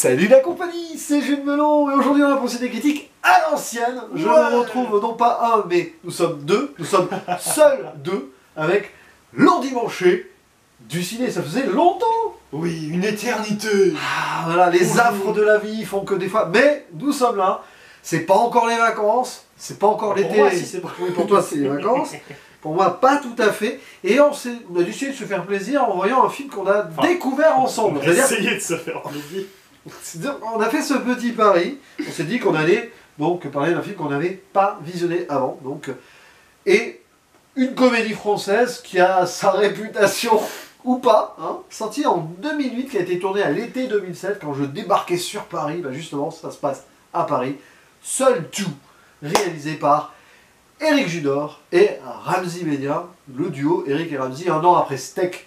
Salut la compagnie, c'est Jules Melon et aujourd'hui on va penser des critiques à l'ancienne. Je me retrouve non pas un mais nous sommes deux, nous sommes seuls deux avec l'endimanché du ciné, ça faisait longtemps. Oui, une éternité. Ah, voilà, les affres de la vie font que des fois, mais nous sommes là, c'est pas encore les vacances, c'est pas encore l'été. Pour moi, si, c'est pas... Oui, pour toi c'est les vacances. Pour moi, pas tout à fait. Et on a décidé de se faire plaisir en voyant un film qu'on a découvert ensemble. On a essayé de se faire plaisir. On a fait ce petit pari. On s'est dit qu'on allait donc parler d'un film qu'on n'avait pas visionné avant. Donc, et une comédie française qui a sa réputation ou pas, hein, sortie en 2008, qui a été tournée à l'été 2007, quand je débarquais sur Paris. Bah justement, ça se passe à Paris. Seul tout, réalisé par Éric Judor et Ramzy Média, le duo Éric et Ramzy, un an après Steak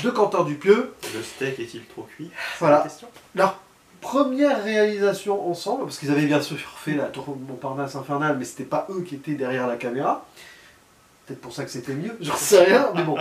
de Quentin Dupieux. Le steak est-il trop cuit? Voilà. Leur première réalisation ensemble, parce qu'ils avaient bien sûr fait la Tour Montparnasse infernale, mais c'était pas eux qui étaient derrière la caméra. Peut-être pour ça que c'était mieux, j'en sais rien, mais bon.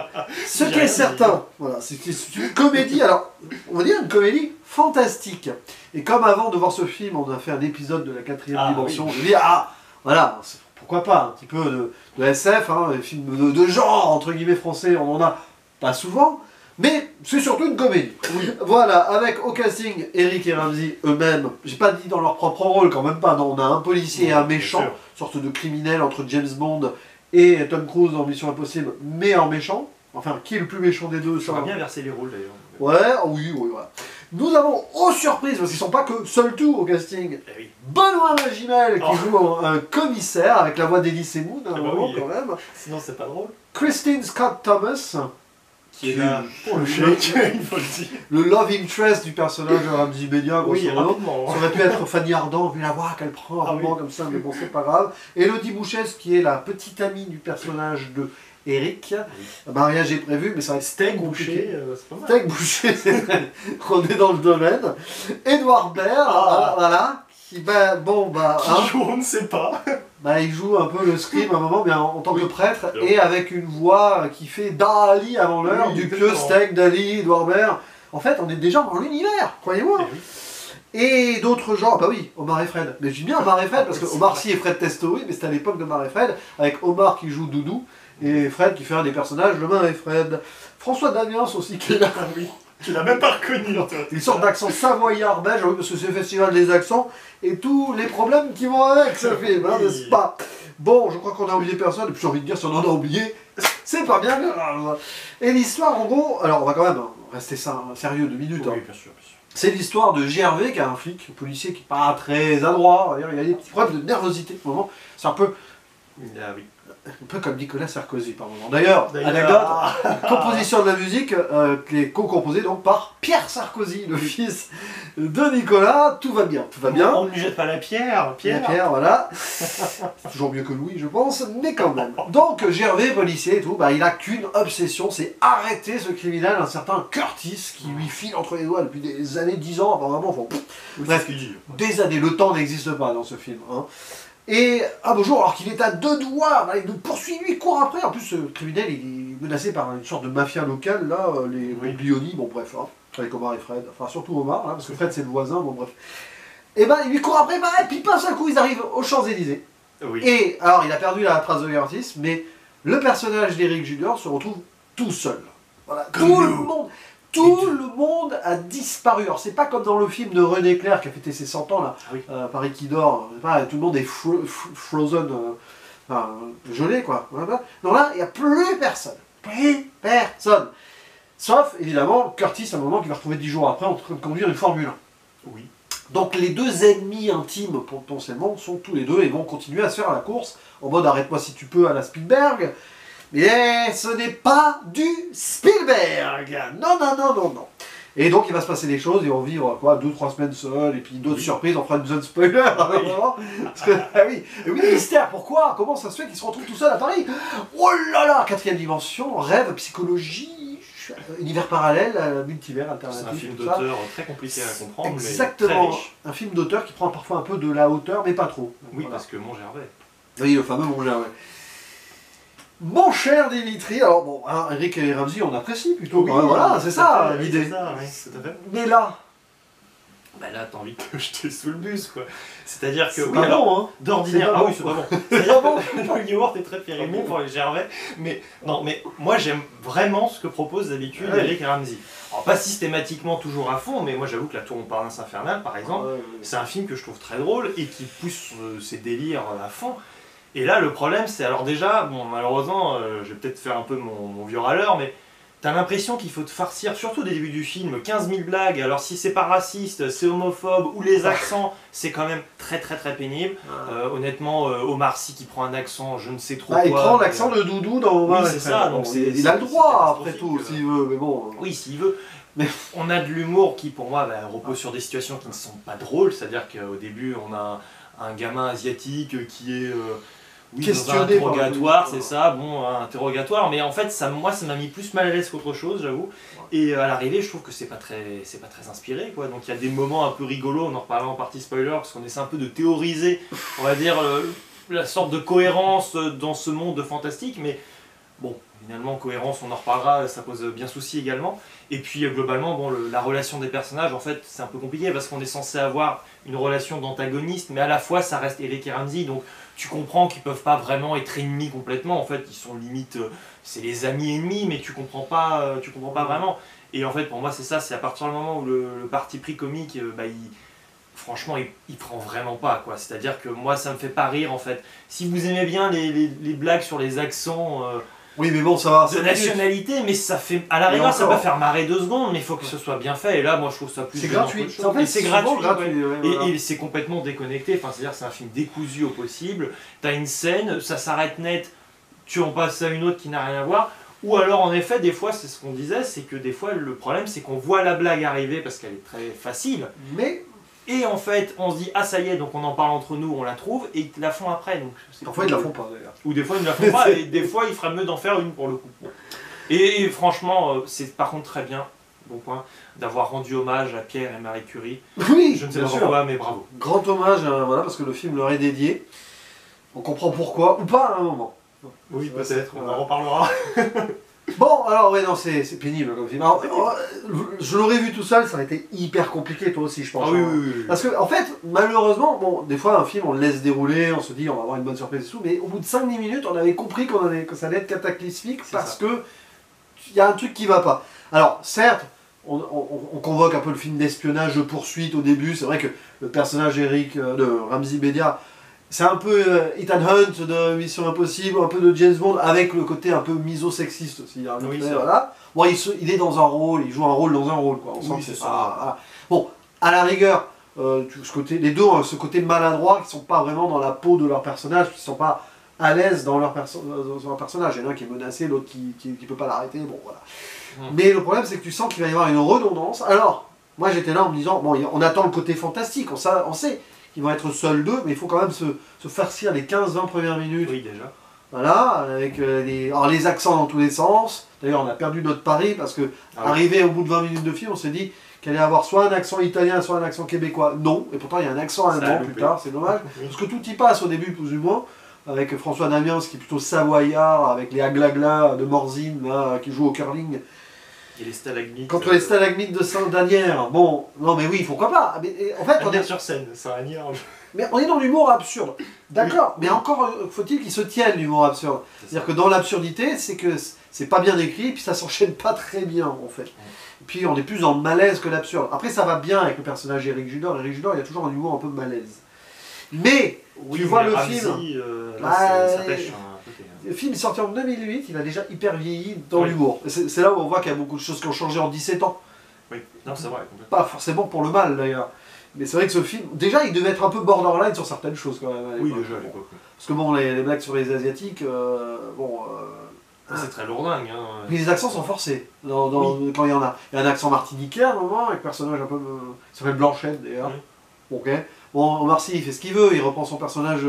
Ce qui est certain, voilà, c'est une comédie, alors, on va dire une comédie fantastique. Et comme avant de voir ce film, on a fait un épisode de la 4ème dimension, je me dis, ah, voilà, pourquoi pas, un petit peu de SF, hein, des films de genre, entre guillemets, français, on en a pas souvent, mais c'est surtout une comédie. Oui. Voilà, avec au casting Éric et Ramzy eux-mêmes, j'ai pas dit dans leur propre rôle, quand même pas, non, on a un policier et un méchant, sorte de criminel entre James Bond et Tom Cruise dans Mission Impossible, mais en méchant. Enfin, qui est le plus méchant des deux? Ça va bien verser les rôles d'ailleurs. Ouais, oui, voilà. Nous avons, aux surprises, parce qu'ils sont pas que seuls tout au casting, Benoît Magimel qui joue un commissaire avec la voix d'Elie Moon, quand même. Sinon c'est pas drôle. Christine Scott Thomas, qui est là pour le chèque, il faut le dire. Le love interest du personnage de Ramzy Média, oui, rapidement. Ça aurait pu être Fanny Ardant, vu la voix qu'elle prend à un moment comme ça, mais bon, c'est pas grave. Elodie Bouchès, qui est la petite amie du personnage de Eric. Un mariage est prévu, mais ça va être Steak Boucher, c'est pas mal. Steak Boucher, on est dans le domaine. Édouard Baird, voilà. Qui, joue, on ne sait pas. Il joue un peu le scream à un moment, mais en tant que prêtre, et avec une voix qui fait Dali avant l'heure, du pieux Steak, Dali, Édouard Baird. En fait, on est déjà dans l'univers, croyez-moi. Et d'autres genres, bah oui, Omar et Fred. Mais je dis bien Omar et Fred, parce que Omar Sy et Fred Testo, oui, mais c'était à l'époque d'Omar et Fred, avec Omar qui joue Doudou, et Fred qui fait un des personnages de Omar et Fred. François Damiens aussi qui est là. Tu l'as même pas reconnu, toi. Une sorte d'accent savoyard belge, parce que c'est le festival des accents, et tous les problèmes qui vont avec ce film, hein, n'est-ce pas? Bon, je crois qu'on a oublié personne, et puis j'ai envie de dire, si on en a oublié, c'est pas bien grave. Et l'histoire, en gros, alors on va quand même rester sérieux 2 minutes. Oui, hein. bien sûr, bien sûr. C'est l'histoire de GRV, qui est un flic, un policier qui n'est pas très adroit, on va dire, il a des petits problèmes de nervosité pour le moment. C'est un peu comme Nicolas Sarkozy par moment. D'ailleurs, anecdote, composition de la musique qui est co-composée donc par Pierre Sarkozy, le fils de Nicolas. Tout va bien, tout va bien. On ne lui jette pas la pierre, Pierre, voilà. C'est toujours mieux que Louis, je pense, mais quand même. Donc, Gervais, policier et tout, il a qu'une obsession, c'est arrêter ce criminel, un certain Curtis, qui lui file entre les doigts depuis des années, 10 ans, apparemment. Bref, des années, le temps n'existe pas dans ce film. Hein. Et un beau jour, alors qu'il est à 2 doigts, il nous poursuit, lui, il court après. En plus, ce criminel, il est menacé par une sorte de mafia locale, là, les Bouglioni, bon bref, hein, avec Omar et Fred, enfin surtout Omar, là, parce que Fred c'est le voisin, bon bref. Et il lui court après, et puis d'un seul coup, ils arrivent aux Champs-Élysées. Et alors, il a perdu la trace de Curtis, mais le personnage d'Éric Judor se retrouve tout seul. Voilà, tout le monde a disparu. Alors c'est pas comme dans le film de René Clair qui a fêté ses 100 ans là, Paris qui dort, tout le monde est frozen, gelé quoi. Non là, il n'y a plus personne. Plus personne. Sauf évidemment Curtis à un moment qui va retrouver 10 jours après en train de conduire une Formule 1. Oui. Donc les deux ennemis intimes potentiellement sont tous les deux et vont continuer à se faire la course en mode arrête-moi si tu peux à la Spielberg. Mais ce n'est pas du Spielberg. Non, non, non, non, non. Et donc il va se passer des choses, ils vont vivre quoi, 2-3 semaines seuls, et puis d'autres surprises, on fera une zone spoiler. Parce que, oui, mystère, pourquoi? Comment ça se fait qu'ils se retrouvent tout seuls à Paris? Oh là là, 4ème dimension, rêve, psychologie, univers parallèle, multivers, alternatif. C'est un film d'auteur très compliqué à comprendre, exactement, mais très riche. Un film d'auteur qui prend parfois un peu de la hauteur, mais pas trop. Oui, parce que mon Gervais. Oui, le fameux mon Gervais. Mon cher Dimitri, alors bon, hein, Éric et Ramzy, on apprécie plutôt. Voilà, c'est ça l'idée. Mais là, bah là t'as envie de te jeter sous le bus quoi. C'est-à-dire que C'est oui, pas alors, bon, hein. d'ordinaire, C'est pas ah bon. oui c'est pas bon. C'est-à-dire que le yaourt est très périmé pour les Gervais, mais non mais moi j'aime vraiment ce que propose d'habitude Ouais. Eric Ramsey. Alors pas systématiquement toujours à fond, mais moi j'avoue que La Tour Montparnasse Infernale par exemple, Ouais, ouais. c'est un film que je trouve très drôle et qui pousse ses délires à fond. Et là le problème c'est alors déjà, bon malheureusement je vais peut-être faire un peu mon vieux râleur, mais t'as l'impression qu'il faut te farcir, surtout au début du film, 15 000 blagues, alors si c'est pas raciste, c'est homophobe, ou les accents, c'est quand même très pénible. Honnêtement, Omar Sy qui prend un accent, je ne sais trop Bah, quoi. il prend mais, l'accent de Doudou dans oui, Omar c'est et ça, Fred. donc Bon, c'est- il a le c'est droit après catastrophique, tout, s'il veut, mais bon. Oui, s'il veut. Mais on a de l'humour qui, pour moi, repose sur des situations qui ne sont pas drôles. C'est-à-dire qu'au début, on a un gamin asiatique qui est oui, dans un Questionné par interrogatoire, le- c'est ça, bon, un interrogatoire. Mais en fait, moi, ça m'a mis plus mal à l'aise qu'autre chose, j'avoue. Et à l'arrivée, je trouve que c'est pas très inspiré, quoi. Donc il y a des moments un peu rigolos, on en reparlera en partie spoiler, parce qu'on essaie un peu de théoriser, on va dire, la sorte de cohérence dans ce monde fantastique. Mais bon, finalement, cohérence, on en reparlera, ça pose bien souci également. Et puis globalement, bon, la relation des personnages, en fait, c'est un peu compliqué parce qu'on est censé avoir une relation d'antagoniste, mais à la fois, ça reste Eric et Ramsey, donc tu comprends qu'ils peuvent pas vraiment être ennemis complètement. En fait, ils sont limite, c'est les amis ennemis, mais tu comprends pas vraiment. Et en fait, pour moi, c'est ça, c'est à partir du moment où le parti pris comique, franchement, il prend vraiment pas, quoi. C'est-à-dire que moi, ça me fait pas rire, en fait. Si vous aimez bien les blagues sur les accents. Oui, mais bon, ça va. De nationalité, mais ça fait. À la Et rigueur, ça encore. va faire marrer 2 secondes, mais il faut que ce soit bien fait. Et là, moi, je trouve ça plus. C'est gênant gratuit. qu'autre chose. En fait, Et c'est souvent gratuit. Ouais. ouais, voilà. Et c'est complètement déconnecté. Enfin, c'est-à-dire, c'est un film décousu au possible. T'as une scène, ça s'arrête net, tu en passes à une autre qui n'a rien à voir. Ou alors, en effet, des fois, c'est ce qu'on disait, c'est que des fois, le problème, c'est qu'on voit la blague arriver parce qu'elle est très facile. Mais Et en fait, on se dit, ah ça y est, donc on en parle entre nous, on la trouve, et ils te la font après. Donc parfois, ils la font pas d'ailleurs. ou des fois ils ne la font pas, et des fois il ferait mieux d'en faire une pour le coup. Bon. Et franchement, c'est par contre très bien, bon point, d'avoir rendu hommage à Pierre et Marie Curie. Oui, Je ne sais bien pas sûr. pourquoi, mais bravo. Grand hommage, voilà, parce que le film leur est dédié. On comprend pourquoi, ou pas à un moment. Oui, Ouais, peut-être, on voilà. en reparlera. Bon, alors, ouais, non, c'est pénible comme film. Alors, je l'aurais vu tout seul, ça aurait été hyper compliqué, toi aussi, je pense. Ah oui, hein. oui, oui, oui. Parce que, en fait, malheureusement, bon, des fois, un film, on le laisse dérouler, on se dit, on va avoir une bonne surprise et tout, mais au bout de 5-10 minutes, on avait compris que ça allait être cataclysmique C'est parce ça. que il y a un truc qui va pas. Alors, certes, on convoque un peu le film d'espionnage de poursuite au début, c'est vrai que le personnage de Ramsey Bedia, c'est un peu Ethan Hunt de Mission Impossible, un peu de James Bond, avec le côté un peu miso-sexiste aussi. Hein, Oui, mais c'est voilà. Bon, il est dans un rôle, il joue un rôle dans un rôle, quoi. On sent Oui, que c'est c'est ça. pas... Voilà. Bon, à la rigueur, les deux ont ce côté maladroit, qui sont pas vraiment dans la peau de leur personnage, qui sont pas à l'aise dans leur personnage. Il y en a un qui est menacé, l'autre qui peut pas l'arrêter, bon voilà. Mais le problème, c'est que tu sens qu'il va y avoir une redondance. Alors, moi j'étais là en me disant, bon, on attend le côté fantastique, on sait qu'ils vont être seuls deux, mais il faut quand même se farcir les 15-20 premières minutes. Oui, déjà. Voilà, avec les accents dans tous les sens. D'ailleurs, on a perdu notre pari parce que, Ah oui. arrivé au bout de 20 minutes de film, on s'est dit qu'il allait avoir soit un accent italien, soit un accent québécois. Non, et pourtant il y a un accent Ça a allemand loupé. plus tard, c'est dommage. Oui. Parce que tout y passe au début, plus ou moins, avec François Damiens qui est plutôt savoyard, avec les aglaglas de Morzine, là, qui joue au curling. Et les stalagmites. Contre les stalagmites de Saint-Danière. Bon, non mais oui, pourquoi pas. Mais, en fait, on est, sur scène, c'est un nier. mais on est dans l'humour absurde. D'accord, mais encore faut-il qu'il se tienne l'humour absurde. C'est-à-dire que dans l'absurdité, c'est que c'est pas bien écrit, puis ça s'enchaîne pas très bien en fait. Et puis on est plus dans le malaise que l'absurde. Après ça va bien avec le personnage Eric Judor. Eric Judor, il y a toujours un humour un peu malaise. Mais Oui, tu vois mais le Ramsey, film. Là, Bah, ça pêche un côté. Le film est sorti en 2008, il a déjà hyper vieilli dans Oui. l'humour. Et c'est là où on voit qu'il y a beaucoup de choses qui ont changé en 17 ans. Oui, non, c'est vrai, complètement. Pas forcément pour le mal d'ailleurs. Mais c'est vrai que ce film, déjà il devait être un peu borderline sur certaines choses quand même. À Oui, l'époque. déjà à l'époque. Parce que bon, les blagues sur les Asiatiques, C'est très lourdingue. Hein. mais les accents sont forcés quand il y en a. Il y a un accent martiniquais à un moment, avec un personnage un peu. Il s'appelle Blanchette d'ailleurs. Oui. Ok. Bon, Omar Sy il fait ce qu'il veut, il reprend son personnage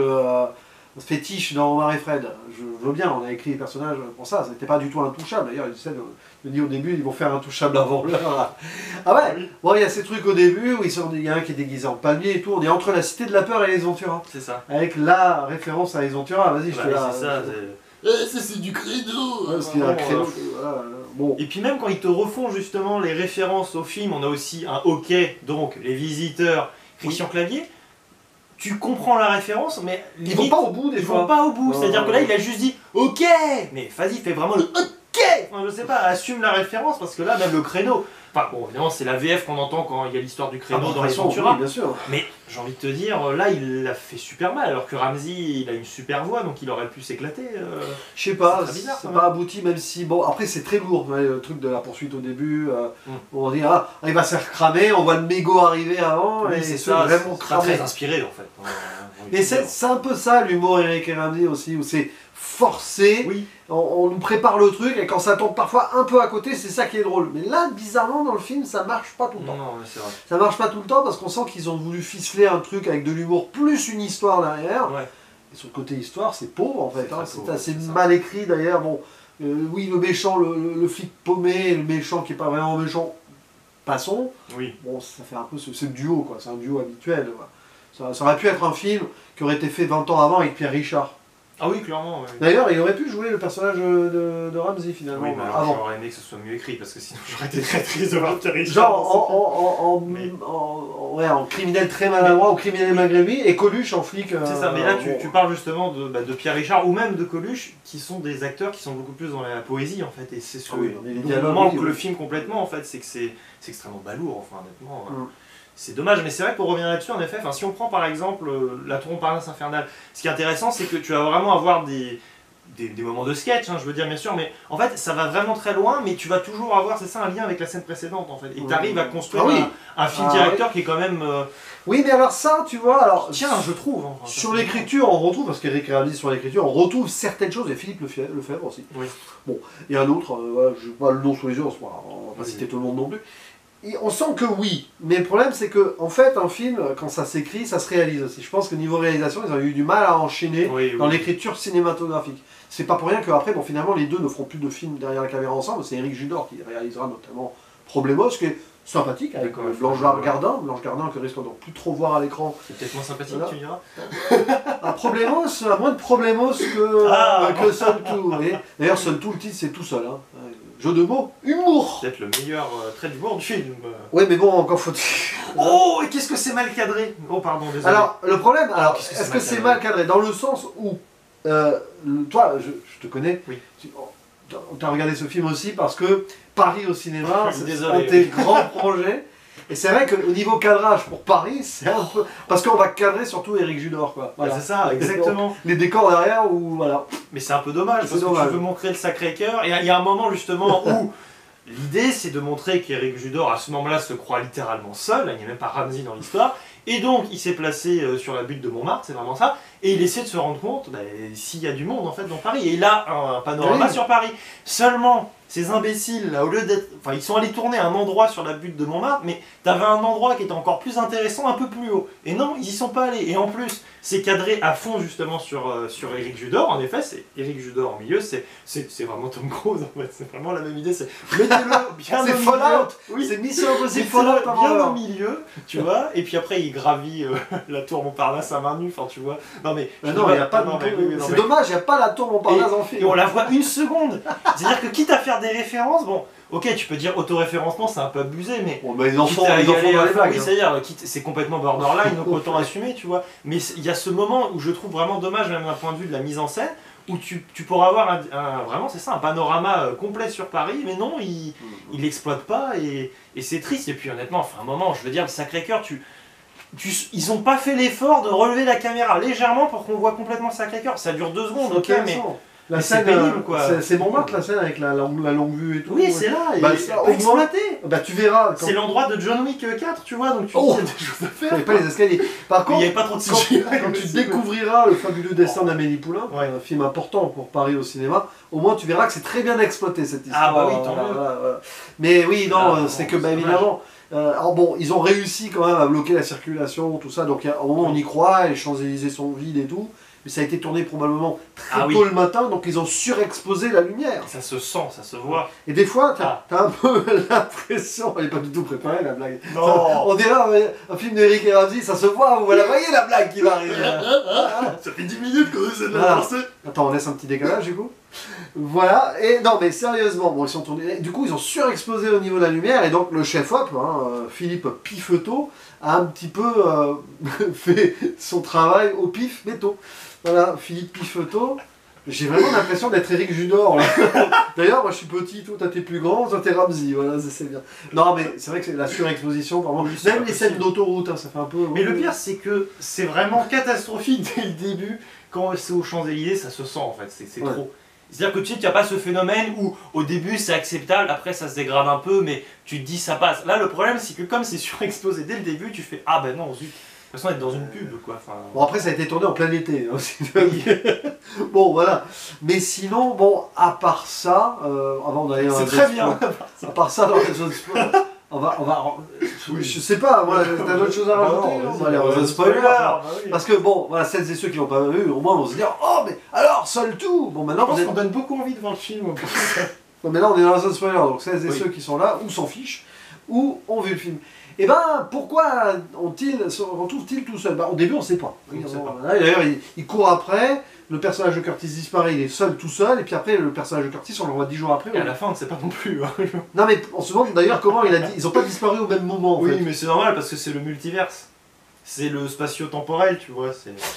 fétiche dans Omar et Fred. Je veux bien, on a écrit les personnages pour ça, c'était pas du tout intouchable. D'ailleurs, il dit au début, ils vont faire intouchable avant l'heure. Ah ouais. Oui. Bon, il y a ces trucs au début où il y a un qui est déguisé en palmier et tout. On est entre la Cité de la Peur et les Ventura. C'est ça. Avec la référence à les Ventura. Vas-y, je te la. C'est ça. Ça c'est du credo. Ouais, parce qu'il y a un créneau, voilà. bon. Et puis même quand ils te refont justement les références au film, on a aussi un hockey, donc les visiteurs, Christian Clavier, tu comprends la référence, mais Ils vont pas au bout des ils fois. vont pas au bout. Non, C'est-à-dire non, que là, non. il a juste dit ok, mais vas-y, fais vraiment le ok. Enfin, je sais pas, assume la référence parce que là, même le créneau. Enfin bon, évidemment, c'est la VF qu'on entend quand il y a l'histoire du créneau dans les Ventura. Oui, bien sûr. Mais j'ai envie de te dire, là, il l'a fait super mal, alors que Ramsey, il a une super voix, donc il aurait pu s'éclater. Je sais pas, c'est très bizarre, c'est quand pas même. abouti, même si, bon, après c'est très lourd, ouais, le truc de la poursuite au début, Mm. on dit, ah, il va se faire cramer, on voit le mégot arriver avant, Oui, et c'est se ça, vraiment c'est pas cramer. très inspiré en fait. Mais c'est un peu ça l'humour Eric et Ramsey aussi, où c'est forcé, Oui, on nous prépare le truc, et quand ça tombe parfois un peu à côté, c'est ça qui est drôle. Mais là, bizarrement, dans le film, ça marche pas tout le temps. non, mais c'est vrai. Ça marche pas tout le temps parce qu'on sent qu'ils ont voulu ficeler un truc avec de l'humour plus une histoire derrière. Ouais. Et sur le côté histoire, c'est pauvre en fait. C'est Hein. très C'est pauvre, assez c'est ça. mal écrit d'ailleurs. Bon, oui, le méchant, le flic paumé, le méchant qui est pas vraiment méchant, passons. Oui. Bon, ça fait un peu c'est le duo quoi. C'est un duo habituel. Quoi. Ça aurait pu être un film qui aurait été fait 20 ans avant avec Pierre Richard. Ah oui, clairement. Oui. D'ailleurs, il aurait pu jouer le personnage de Ramsey finalement. Oui, mais alors avant. j'aurais aimé que ce soit mieux écrit parce que sinon j'aurais été très triste de voir Pierre Richard. Genre Mais- en criminel très maladroit ou criminel malgré lui et Coluche en flic. C'est ça, mais là bon. tu parles justement de Pierre Richard ou même de Coluche qui sont des acteurs qui sont beaucoup plus dans la poésie en fait. Et c'est ce Ah oui, mais les dont dialogues, manque oui, le oui. film complètement en fait, c'est que c'est extrêmement balourd, enfin honnêtement. Mm. C'est dommage, mais c'est vrai que pour revenir là-dessus, en effet, si on prend par exemple la Tour Montparnasse infernale, ce qui est intéressant, c'est que tu vas vraiment avoir des moments de sketch, hein, je veux dire bien sûr, mais en fait, ça va vraiment très loin, mais tu vas toujours avoir, c'est ça, un lien avec la scène précédente, en fait. Et tu arrives à construire Ah oui. un film Ah directeur qui est quand même... Oui, mais alors ça, tu vois, alors tiens, je trouve. Enfin, sur l'écriture, on retrouve, parce qu'Eric réalise sur l'écriture, on retrouve certaines choses, et Philippe Lefebvre aussi. Oui. Bon, il y a un autre, voilà, je n'ai pas le nom sous les yeux, on va pas Oui. citer tout le monde non plus. Et on sent que oui, mais le problème c'est que, en fait, un film, quand ça s'écrit, ça se réalise aussi. Je pense que niveau réalisation, ils ont eu du mal à enchaîner Oui, oui. dans l'écriture cinématographique. C'est pas pour rien qu'après, bon, finalement, les deux ne feront plus de films derrière la caméra ensemble. C'est Éric Judor qui réalisera notamment Problemos, qui est sympathique, avec D'accord, Blanche ouais. Gardin que risque de plus trop voir à l'écran. C'est peut-être moins sympathique, Voilà. tu diras. Un Problemos, à moins de Problemos que Seul Tout. Vous voyez. D'ailleurs, Seul Tout, le titre, c'est tout seul. Hein. Jeu de mots, humour. Peut-être le meilleur trait d'humour du film. Ouais, mais bon, encore faut. Oh, et qu'est-ce que c'est mal cadré. Oh, pardon, désolé. Alors, le problème, alors, Qu'est-ce que est-ce c'est que mal c'est cadré mal cadré? Dans le sens où, toi, je te connais, Oui. tu as regardé ce film aussi parce que Paris au cinéma, Je suis c'est désolé. un de tes grands projets. Et c'est vrai qu'au niveau cadrage pour Paris, c'est un peu. Parce qu'on va cadrer surtout Éric Judor, quoi. Voilà. C'est ça, exactement. Les décors derrière, ou voilà. Mais c'est un peu dommage C'est parce dommage. que tu veux montrer le Sacré-Cœur et il y a un moment justement où l'idée c'est de montrer qu'Éric Judor à ce moment-là se croit littéralement seul, il n'y a même pas Ramsey dans l'histoire, et donc il s'est placé sur la butte de Montmartre, c'est vraiment ça, et il essaie de se rendre compte s'il y a du monde en fait dans Paris, et il a un panorama Oui. sur Paris. Seulement, ces imbéciles là, au lieu d'être. Enfin, ils sont allés tourner un endroit sur la butte de Montmartre, mais t'avais un endroit qui était encore plus intéressant, un peu plus haut. Et non, ils y sont pas allés. Et en plus, c'est cadré à fond justement sur Éric Judor. En effet, c'est Éric Judor au milieu, c'est vraiment Tom Cruise en fait. C'est vraiment la même idée. C'est mettez-le bien C'est au Fallout. milieu. Oui, C'est Mission Impossible mettez-le Fallout par bien heure. au milieu, tu vois. Et puis après, il gravit la tour Montparnasse à main nue. Enfin, tu vois. Non mais. Mais non, il n'y a pas de. non, mais oui, non, C'est mais- dommage, il n'y a pas la tour Montparnasse en film. et on la voit une seconde. C'est-à-dire que quitte à faire des références, bon, ok, tu peux dire autoréférencement, c'est un peu abusé, mais. Bon, bah, les enfants, quitte à y les enfants aller dans à les fond, blagues. oui, hein. c'est-à-dire, c'est complètement borderline, donc autant assumer, tu vois. Mais il y a ce moment où je trouve vraiment dommage, même d'un point de vue de la mise en scène, où tu pourras avoir vraiment, c'est ça, un panorama complet sur Paris, mais non, il l'exploite pas, et c'est triste. Et puis honnêtement, enfin, un moment, je veux dire, le Sacré-Cœur, ils ont pas fait l'effort de relever la caméra légèrement pour qu'on voit complètement le Sacré-Cœur. Ça dure 2 secondes, ok, C'est mais. intéressant. La mais scène, c'est pénible, quoi. C'est Montmartre, la scène avec la longue vue et tout. Oui, c'est là, Bah, et ça, c'est au pas moins- exploité. Bah, tu verras. Quand... C'est l'endroit de John Wick 4, tu vois, donc tu Oh dis, il y a des choses à Il n'y faire. avait pas les escaliers. Par Mais il contre, n'y avait pas trop de quand, CGI. quand tu découvriras le fabuleux destin d'Amélie Poulain, Ouais. un film important pour Paris au cinéma, au moins tu verras que c'est très bien exploité cette histoire. Ah bah oui, tant mieux. Voilà. Mais oui, non, Ah, c'est bon, que bah, c'est évidemment. Alors bon, ils ont réussi quand même à bloquer la circulation, tout ça, donc au moment on y croit, les Champs-Élysées sont vides et tout, mais ça a été tourné probablement très Ah oui. tôt le matin, donc ils ont surexposé la lumière. Ça se sent, ça se voit. Et des fois, Ah. t'as un peu l'impression, elle n'est pas du tout préparée la blague. Non. On dirait un film d'Eric et Ramsey, ça se voit, vous la voyez la blague qui va arriver. Ça fait 10 minutes qu'on essaie de Voilà. lancer. Attends, on laisse un petit décalage du coup. Voilà, et non mais sérieusement, bon, ils sont tournés. Du coup, ils ont surexplosé au niveau de la lumière, et donc le chef-op, Philippe Pifeteau, a un petit peu fait son travail au pif métaux. Voilà, Philippe Pifeteau. J'ai vraiment l'impression d'être Eric Judor là. D'ailleurs, moi je suis petit, toi t'es plus grand, toi t'es Ramsey, voilà, c'est bien. Non mais c'est vrai que c'est la surexposition, vraiment. Oui, c'est Même pas les scènes possible. d'autoroute, hein, ça fait un peu. Mais le pire, c'est que c'est vraiment catastrophique dès le début. Quand c'est aux Champs-Élysées, ça se sent en fait, c'est Ouais. trop. C'est-à-dire que tu sais, tu n'as pas ce phénomène où au début c'est acceptable, après ça se dégrade un peu, mais tu te dis ça passe. Là, le problème c'est que comme c'est surexposé dès le début, tu fais ah ben non, zut. De toute façon, être dans une pub quoi. Enfin, Bon après ça a été tourné en plein été. Hein, bon voilà. Mais sinon, bon, à part ça, avant d'aller dans c'est les très autres bien. sports, à part ça dans les autres sports, je sais pas, moi, t'as d'autres choses à Bah rajouter non, hein, vas-y, on va aller dans bah, un spoiler. bah oui. Parce que bon, voilà, celles et ceux qui l'ont pas vu, au moins vont se dire oh mais alors seul tout. Bon maintenant Je pense vous êtes... qu'on donne beaucoup envie de voir le film. bon, maintenant on est dans un spoiler, donc celles et Oui. ceux qui sont là ou s'en fichent ou ont vu le film. Et ben pourquoi retrouve-t-il tout seul? Au début on sait pas. Oui, on sait pas. Là, d'ailleurs il court après. Le personnage de Curtis disparaît, il est seul, tout seul, et puis après, le personnage de Curtis, on le voit 10 jours après. et à la fin, on ne sait pas non plus. Hein. Non, mais on se demande d'ailleurs comment il a dit. Ils ont pas disparu au même moment, en Oui, fait. mais c'est normal parce que c'est le multiverse. C'est le spatio-temporel, tu vois.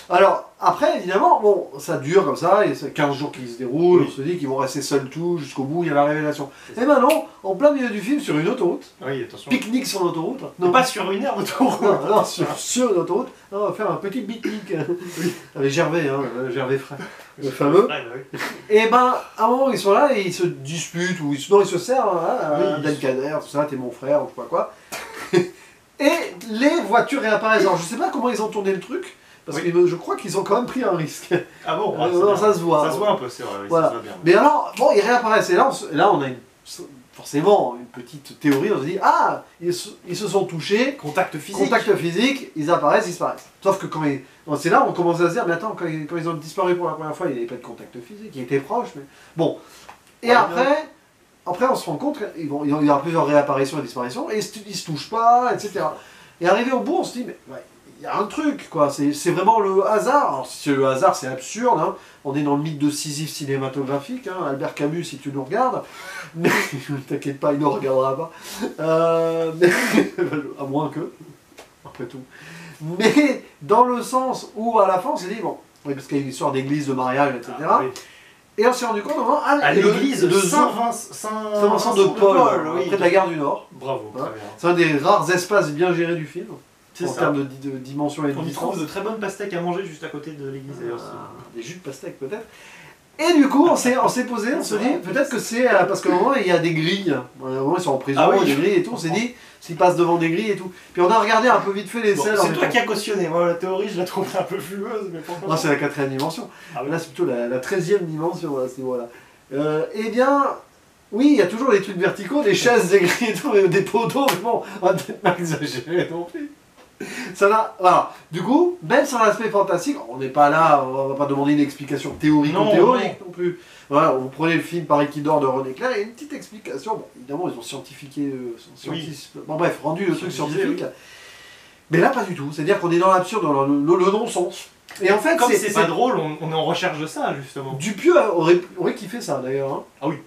Alors, après, évidemment, bon, ça dure comme ça, et c'est 15 jours qui se déroulent, Oui. on se dit qu'ils vont rester seuls tout jusqu'au bout, il y a la révélation. Et maintenant, en plein milieu du film, sur une autoroute, Oui, attention. pique-nique sur l'autoroute. Non, pas sur une aire d'autoroute. Non, sur une autoroute, on va faire un petit pique-nique. Avec Gervais, hein, Gervais frère, le fameux. Ouais, bah oui. Et ben, à un moment, ils sont là et ils se disputent, ou ils se servent, hein, Oui, Dan Kader, tout ça, t'es mon frère, ou je sais pas quoi. Et les voitures réapparaissent. Alors, je sais pas comment ils ont tourné le truc, parce Oui. que je crois qu'ils ont quand même pris un risque. Ah bon, Non, c'est bien. ça se voit. Ça se voit un peu, c'est vrai. Oui, Voilà. ça se voit bien. Mais alors, bon, ils réapparaissent. Et là, on a forcément une petite théorie. On se dit, ah, ils se sont touchés. Contact physique. Contact physique, ils apparaissent, ils disparaissent. Sauf que quand ils... bon, c'est là où on commence à se dire, mais attends, quand ils ont disparu pour la première fois, il n'y avait pas de contact physique, ils étaient proches, mais... Bon. Et Ouais, après, on se rend compte qu'il y aura plusieurs réapparitions et disparitions, et ils se touchent pas, etc. Et arrivé au bout, on se dit, mais ouais, il y a un truc, quoi, c'est vraiment le hasard. Alors, si c'est le hasard, c'est absurde, hein. On est dans le mythe de Sisyphe cinématographique, hein. Albert Camus, si tu nous regardes. Mais t'inquiète pas, il ne regardera pas. À moins que, après tout. Mais dans le sens où, à la fin, on s'est dit, bon, oui, parce qu'il y a une histoire d'église, de mariage, etc. Ah, oui. Et on s'est rendu compte, À l'église de Saint-Vincent de Paul, oui. près de la gare du Nord. Bravo, très Hein. bien. C'est un des rares espaces bien gérés du film, C'est en ça. termes de dimension et de On y distance. trouve de très bonnes pastèques à manger juste à côté de l'église d'ailleurs. Des jus de pastèque peut-être. Et du coup, on s'est posé, on se dit, peut-être que c'est parce qu'à un moment, il y a des grilles. À un moment, ils sont en prison, Ah oui, il y a des grilles et tout. On s'est dit, s'ils passent devant des grilles et tout. Puis on a regardé un peu vite fait les Bon, scènes. c'est toi qui as cautionné. Moi, la théorie, je la trouve un peu flueuse, mais pourquoi Non, c'est la 4ème dimension. Ah oui. Là, c'est plutôt la 13ème dimension à ce niveau-là. Eh bien, oui, il y a toujours des trucs verticaux, des chaises, des grilles et tout, des poteaux, mais bon, on va peut-être pas exagérer non plus. Ça n'a... Voilà. Du coup, même sur l'aspect fantastique, on n'est pas là, on va pas demander une explication théorique Non, ou théorique non plus. Voilà, vous prenez le film Paris qui dort de René Clair, il y a une petite explication. Bon, évidemment, ils ont scientifié... Bon bref, rendu le truc Scientisé, scientifique. Mais là, pas du tout. C'est-à-dire qu'on est dans l'absurde, dans le non-sens. Et en fait, Comme c'est pas drôle, on est en recherche de ça justement. Dupieux aurait kiffé ça d'ailleurs. Hein. Ah oui,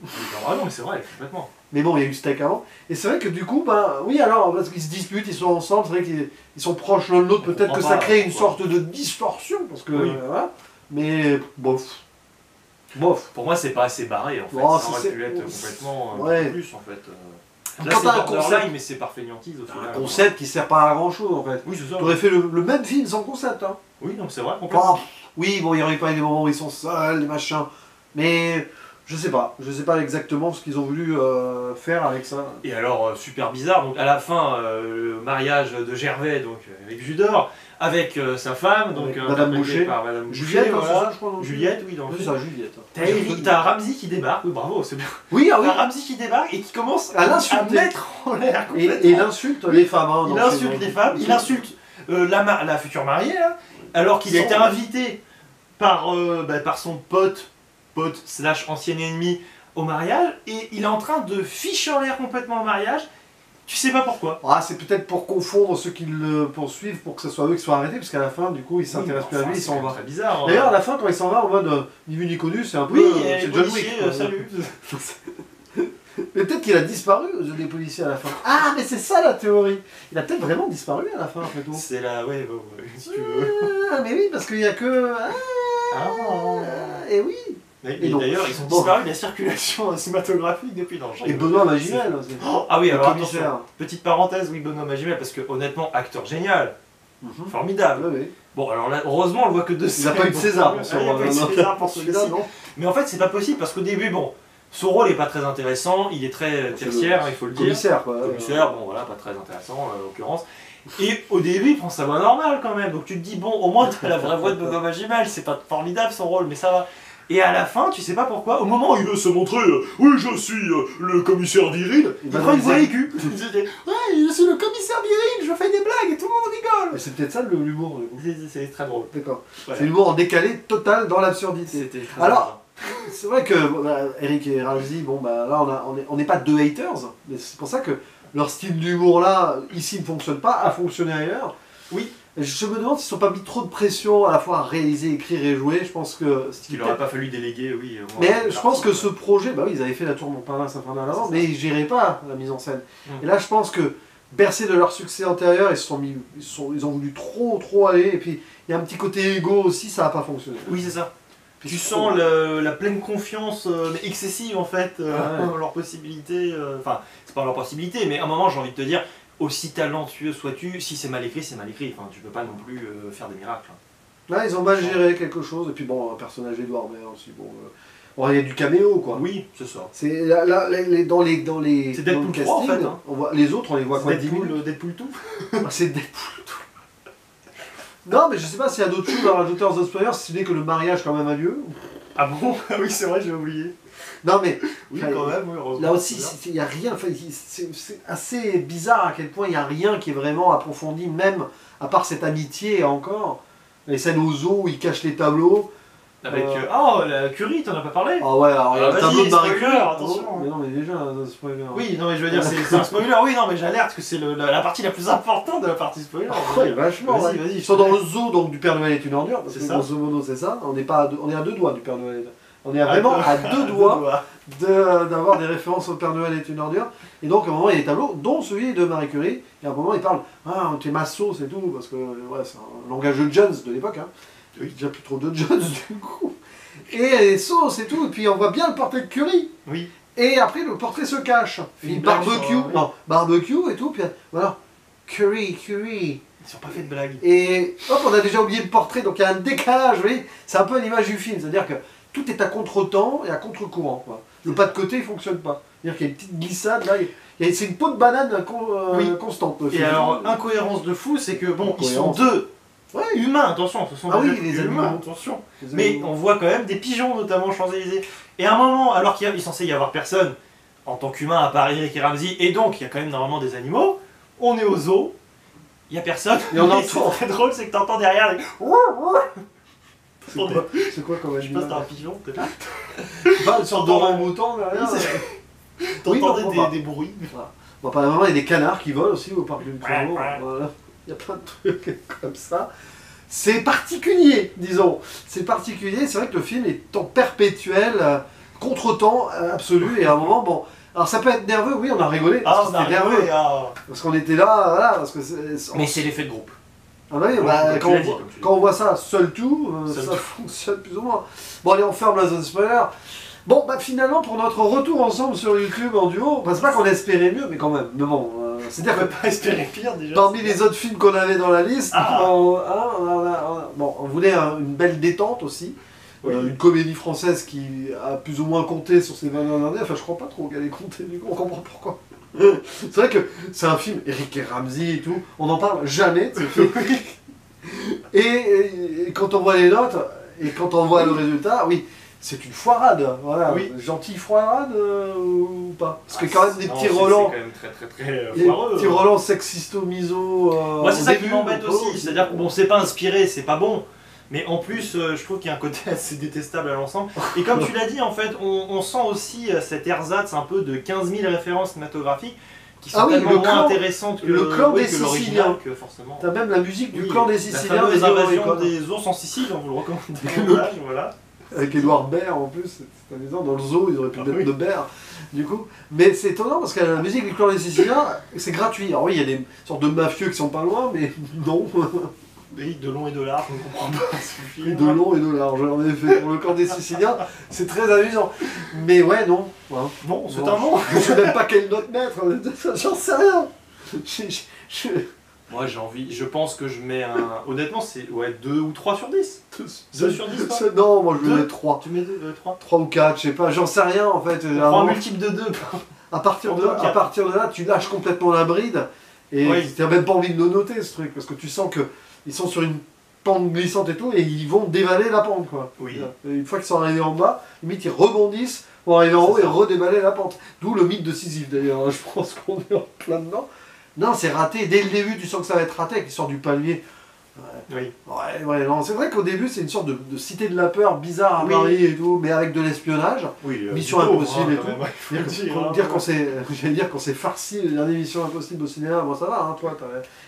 ah non mais c'est vrai, complètement. Mais bon, il y a eu Steak avant. Et c'est vrai que du coup, ben oui, alors, parce qu'ils se disputent, ils sont ensemble, c'est vrai qu'ils sont proches l'un de l'autre, peut-être que comprend ça pas, crée une quoi. sorte de distorsion, parce que. Oui. Voilà. Mais bof. Bof. Pour moi c'est pas assez barré en fait, Oh, ça aurait c'est- pu être complètement Ouais. plus en fait. Là Quand c'est t'as un borderline concept- mais c'est par fainéantise au final. Un concept qui sert pas à grand chose en fait. Oui c'est ça. Tu aurais fait le même film sans concept. Hein. Oui non c'est vrai, complètement. Bon, oui, bon, il y aurait pas eu des moments où ils sont seuls, des machins. Mais je sais pas exactement ce qu'ils ont voulu faire avec ça. Et alors super bizarre, donc à la fin le mariage de Gervais donc avec Judor, avec sa femme, donc Avec Madame interprétée Boucher. par Madame Boucher, Juliette, hein, c'est voilà. ça, je crois. non Juliette, oui, dans le C'est film. ça, Juliette. T'as Ramsey qui débarque, oui bravo, c'est bien. Oui, ah oui. T'as Ramsey qui débarque et qui commence À à l'insulter. mettre en l'air complètement. Et il insulte les femmes. Hein, Il dans insulte ces- les femmes, il insulte la future mariée, hein, alors qu'il a été invité par son pote / ancien ennemi au mariage, et il est en train de ficher en l'air complètement au mariage, Tu sais pas pourquoi. Ah, c'est peut-être pour confondre ceux qui le poursuivent, pour que ce soit eux qui soient arrêtés, parce qu'à la fin, du coup, ils s'intéressent plus à lui, ils s'en vont. C'est très bizarre. D'ailleurs, à la fin, quand il s'en va en mode ni vu ni connu, c'est un peu. Oui, c'est John Wick. quoi. salut. Mais peut-être qu'il a disparu aux yeux des policiers à la fin. Ah, mais c'est ça la théorie. Il a peut-être vraiment disparu à la fin, après tout. C'est la. Ouais, si tu veux. Ah, mais oui, parce qu'il n'y a que. Et oui. Et donc, d'ailleurs, ils ont disparu de la circulation cinématographique depuis longtemps. Et Benoît Magimel aussi. Ah oui, Le alors commissaire. attention, petite parenthèse, oui, Benoît Magimel, parce que honnêtement, acteur génial, Mhm. formidable. Ouais, ouais. Bon, alors là, heureusement, on le voit que deux Il n'a pas eu de César pour Il n'a pas eu de César pour celui-là, celui-là, non. Mais en fait, c'est pas possible, parce qu'au début, bon, son rôle est pas très intéressant, il est très tertiaire, il faut le dire. Commissaire, quoi. Commissaire, bon voilà, pas très intéressant en l'occurrence. Et au début, il prend sa voix normale quand même, donc tu te dis, bon, au moins t'as la vraie voix de Benoît Magimel, c'est pas formidable son rôle, mais ça va. Et à la fin, tu sais pas pourquoi, au moment où il veut se montrer, oui, je suis le commissaire viril, il prend une voix aiguë. Il dit, ouais, je suis le commissaire viril, je fais des blagues et tout le monde rigole. Mais c'est peut-être ça l'humour, du coup. C'est très drôle. D'accord. Voilà. C'est l'humour en décalé total dans l'absurdité. C'était très Alors, c'est vrai que Eric et Ramsey, bon bah là on n'est pas deux haters, mais c'est pour ça que leur style d'humour là, ici ne fonctionne pas, a fonctionné ailleurs. Oui. Et je me demande s'ils ne sont pas mis trop de pression à la fois à réaliser, écrire et jouer. Je pense que. Il n'aurait pas fallu déléguer, oui. Mais je pense que ce projet, bah oui, ils avaient fait la tour Montparnasse infernale avant, mais ils géraient pas la mise en scène. Et là, je pense que bercés de leur succès antérieur, ils ont voulu trop aller, et puis il y a un petit côté égo aussi, ça n'a pas fonctionné. Oui, c'est ça. Puis Tu c'est sens trop- la pleine confiance, mais excessive en fait, Ouais. dans leurs possibilités. Enfin, c'est pas leur possibilité, mais à un moment, j'ai envie de te dire, aussi talentueux sois-tu, si c'est mal écrit, c'est mal écrit. Enfin, tu peux pas non plus faire des miracles. Là, ils ont mal géré quelque chose, et puis bon, un personnage Edouard Baird aussi, bon. Bon, il y a du caméo, quoi. Oui, c'est ça. C'est là, dans les C'est Deadpool dans le 3, en casting, fait, hein. on voit, les autres, on les voit quoi, 10 minutes. Deadpool tout. Ah, c'est Deadpool. Non, mais je sais pas s'il y a d'autres choses à rajouter aux spoilers, si ce n'est que le mariage quand même a lieu. Ah bon? Oui, c'est vrai, j'ai oublié. Non, mais Oui, enfin, quand même, oui, heureusement. là aussi, il n'y a rien. Enfin, c'est assez bizarre à quel point il n'y a rien qui est vraiment approfondi, même à part cette amitié et encore. Les scènes aux zoo où ils cachent les tableaux. Avec. Oh, la Curie, t'en as pas parlé? Ah ouais, alors il y a Ah, le tableau vas-y, de Marie spoiler, Curie. attention. Mais non, mais déjà, un spoiler. Oui, non, mais je veux dire, c'est un spoiler. Oui, non, mais j'alerte que c'est la partie la plus importante de la partie spoiler. Ouais, vachement. Vas-y, ouais. vas-y. Ils sont dans le zoo donc du Père Noël est une ordure, parce C'est que ça. grosso modo c'est ça. On est à deux doigts du Père Noël. On est À vraiment deux- à deux doigts d'avoir des références au Père Noël est une ordure. Et donc à un moment il y a des tableaux, dont celui de Marie Curie. Et à un moment il parle, ah t'es ma sauce et tout, parce que ouais, c'est un langage de Jones de l'époque. Hein. Oui. Déjà plus trop de Jones du coup. Et les sauces et tout, et puis on voit bien le portrait de Curie. Oui. Et après le portrait se cache. Une Puis blague barbecue, sur, oui. non, barbecue et tout, puis voilà. Curie. Ils n'ont pas fait de blague. Et hop, on a déjà oublié le portrait, donc il y a un décalage, vous voyez, c'est un peu l'image du film, c'est-à-dire que tout est à contre-temps et à contre-courant. Quoi. Le pas de côté, il ne fonctionne pas. C'est-à-dire qu'il y a une petite glissade, là, c'est une peau de banane Oui. constante. le Et film. alors, incohérence de fou, c'est que bon, ils sont Incohérence. deux Ouais, humains, attention, ce sont Ah des oui, êtres les humains, animaux. attention. les Mais animaux. on voit quand même des pigeons, notamment aux Champs-Élysées. Et à un moment, alors qu'il est censé y avoir personne, en tant qu'humain, à part Eric et Ramsey, et donc il y a quand même normalement des animaux, on est au zoo, il n'y a personne. Et on mais entend. c'est très drôle, c'est que t'entends derrière les... C'est quoi comme Je sais pas si animal t'as un pigeon, peut-être. Pas une sorte d'orang-mouton derrière. Oui, Oui, T'entendais pourquoi pas. des bruits. Bon, par exemple, il y a des canards qui volent aussi au parc du Luxembourg. Ouais. Voilà. Il y a plein de trucs comme ça. C'est particulier, disons. C'est particulier. C'est vrai que le film est en perpétuel contre-temps absolu. Et à un moment, bon. Alors ça peut être nerveux, oui, on a rigolé. Ah, Parce on que a c'était nerveux. rigolé, ah. Parce qu'on était là, voilà. Parce que Mais c'est l'effet de groupe. Ah bah oui, Ouais, bah, comme quand, tu on l'as dit, voit, comme tu l'as quand on voit ça seul tout, Seul ça tout. fonctionne plus ou moins. Bon, allez, on ferme la zone spoiler. Bon, bah finalement, pour notre retour ensemble sur YouTube en duo, bah, c'est pas qu'on espérait mieux, mais quand même. Mais bon, c'est-à-dire On que peut pas espérer pire déjà. parmi les autres films qu'on avait dans la liste, Ah. on voulait une belle détente aussi. Oui. Une comédie française qui a plus ou moins compté sur ces 20 dernières années. Enfin, je crois pas trop qu'elle ait compté, du coup, on comprend pourquoi. C'est vrai que c'est un film, Eric et Ramsey et tout, on n'en parle jamais de ce film. Et quand on voit les notes, et quand on voit le résultat, oui, c'est une foirade, voilà, Oui. gentille foirade ou pas? Parce que quand même des Non, petits c'est relents, quand même très des foireux. petits relents sexisto-miso. Moi, c'est au ça qui début, m'embête au aussi. C'est-à-dire que bon, c'est pas inspiré, c'est pas bon. Mais en plus, je trouve qu'il y a un côté assez détestable à l'ensemble. Et comme tu l'as dit, en fait, on sent aussi cet ersatz un peu de 15 000 références cinématographiques qui sont Ah oui, tellement le moins clan- intéressantes que le clan des que l'original, Siciliens. que forcément. T'as même la musique du Oui, clan des la Siciliens fameuse des Ennio invasion Morricone. des ours en Sicile, on vous le recommande davantage, voilà. Avec Edouard Baird en plus, c'est amusant. Dans le zoo, ils auraient pu Ah mettre oui. de Baird, du coup. Mais c'est étonnant parce que la musique du clan des Siciliens, c'est gratuit. Alors oui, il y a des sortes de mafieux qui sont pas loin, mais non. Oui, de long et de large, on comprend pas ce film. De long et de large, en effet. Pour le clan des Siciliens, c'est très amusant. Mais ouais, non. Hein. Bon, c'est Bon, un nom. Je sais même pas quelle note mettre, j'en sais rien. Je- Moi j'ai envie, je pense que je mets un. Honnêtement, c'est 2 ou 3 sur 10. 2 sur 10 pas Non, moi je Deux. mets 3. Tu mets 3 3 ou 4, je sais pas, j'en sais rien en fait. On prend un multiple de 2. À partir de On là, prend à partir de là, tu lâches complètement la bride et Oui. tu n'as même pas envie de le noter ce truc parce que tu sens que ils sont sur une pente glissante et tout et ils vont dévaler la pente quoi. Oui. Et une fois qu'ils sont arrivés en bas, limite ils rebondissent pour arriver en haut C'est et ça. redévaler la pente. D'où le mythe de Sisyphe d'ailleurs, hein, je pense qu'on est en plein dedans. Non, c'est raté, dès le début tu sens que ça va être raté, qu'ils sortent du palier. Oui. Ouais, non, c'est vrai qu'au début c'est une sorte de cité de la peur bizarre à Oui. Paris et tout, mais avec de l'espionnage. Oui, Mission Impossible et tout. Il faut le dire. Pour hein. dire qu'on s'est, j'allais dire qu'on s'est farci les dernières Missions Impossibles au cinéma, bon ça va, hein, toi,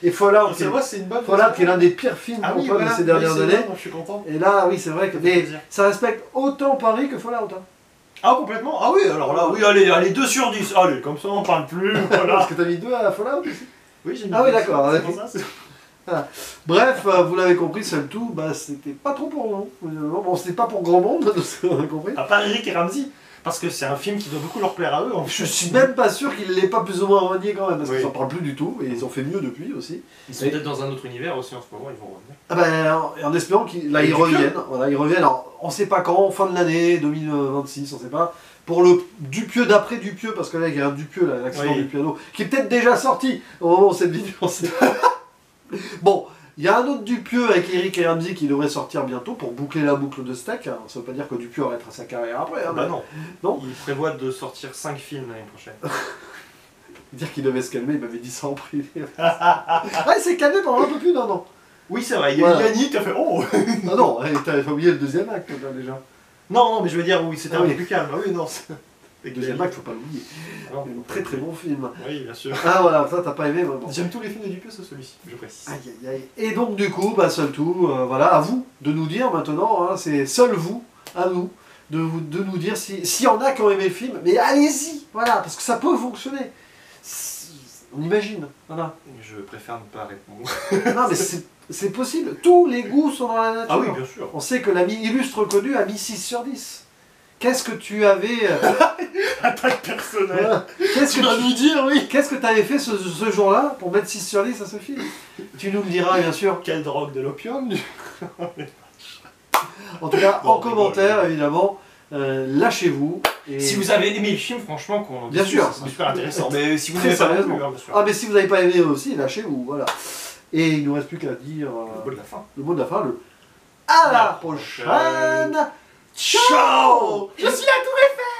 et Fallout, C'est vrai, c'est une bonne. Fallout qui est l'un des pires films Ah pour oui, toi voilà. de ces dernières Oui, c'est années. vrai, je suis content. Et là, oui, c'est vrai que Ça fait mais plaisir. ça respecte autant Paris que Fallout. Hein. Ah, complètement. Ah oui, alors là, oui, allez, 2 sur 10. Allez, comme ça on parle plus. Voilà. Parce que t'as mis 2 à Fallout aussi. Oui, j'ai mis Ah oui, deux. d'accord. C'est pour ça, c'est- Bref, vous l'avez compris, seul tout, bah c'était pas trop pour nous. Bon, c'était pas pour grand monde, de ce qu'on a compris. À part Eric et Ramsey. Parce que c'est un film qui doit beaucoup leur plaire à eux. En Je fait. suis même pas sûr qu'il l'ait pas plus ou moins renié quand même, parce Oui. qu'ils en parlent plus du tout, et ils ont fait mieux depuis aussi. Ils sont peut-être dans un autre univers aussi en ce moment, ils vont revenir. Ah ben, en espérant qu'ils Et ils du reviennent. Voilà, ils reviennent. Alors, on sait pas quand, fin de l'année, 2026, on sait pas. Pour le Dupieux d'après Dupieux, parce que là, il y a un Dupieux, là, l'accident Oui. du piano, qui est peut-être déjà sorti au moment où cette vidéo. On sait pas. Bon, il y a un autre Dupieux avec Eric et Ramsey qui devrait sortir bientôt pour boucler la boucle de steak. Hein. Ça veut pas dire que Dupieux arrêtera sa carrière après. Hein, Ah bah mais non. Non. Il prévoit de sortir 5 films l'année prochaine. dire qu'il devait se calmer, il m'avait dit ça en privé. Ah, il s'est calmé pendant un peu plus d'un an. Oui, c'est vrai, il y a Voilà. Yannick qui a fait Oh Ah non, t'avais pas oublié le deuxième acte là, déjà. Non, mais je veux dire, oui, c'était Ah un oui. peu plus calme. Ah oui, non. c'est- Le deuxième acte, faut pas l'oublier. Non, Un très très bon film. Oui, bien sûr. Ah voilà, ça t'as pas aimé, moi, bon. J'aime tous les films de Dupieux, sauf celui-ci, je précise. Aïe aïe aïe. Et donc du coup, bah seul tout, voilà, à vous de nous dire maintenant, hein, c'est seul vous, à nous, de nous dire s'il y en a qui ont aimé le film, mais allez-y, voilà, parce que ça peut fonctionner. On imagine, voilà. Je préfère ne pas répondre. Non mais c'est possible, tous les goûts sont dans la nature. Ah oui, bien sûr. On sait que l'ami illustre connu a mis 6 sur 10. Qu'est-ce que tu avais... Attaque personnelle. voilà. Qu'est-ce Tu vas que nous dire, oui. Qu'est-ce que tu avais fait ce jour-là pour mettre 6 sur 10 à ce film? Tu nous le diras bien sûr. Quelle drogue de l'opium En tout cas, Bon, en commentaire, évidemment, lâchez-vous. Et- Si vous avez aimé le film, franchement, qu'on en Bien discute, sûr. c'est super intéressant. Mais si vous Très n'avez pas sérieusement. vu, hein, bien sûr. Ah, mais si vous n'avez pas aimé aussi, lâchez-vous, voilà. Et il ne nous reste plus qu'à dire Le mot de la fin. le mot de la fin, le à la À la prochaine. prochaine. Ciao. Je suis la tour Eiffel.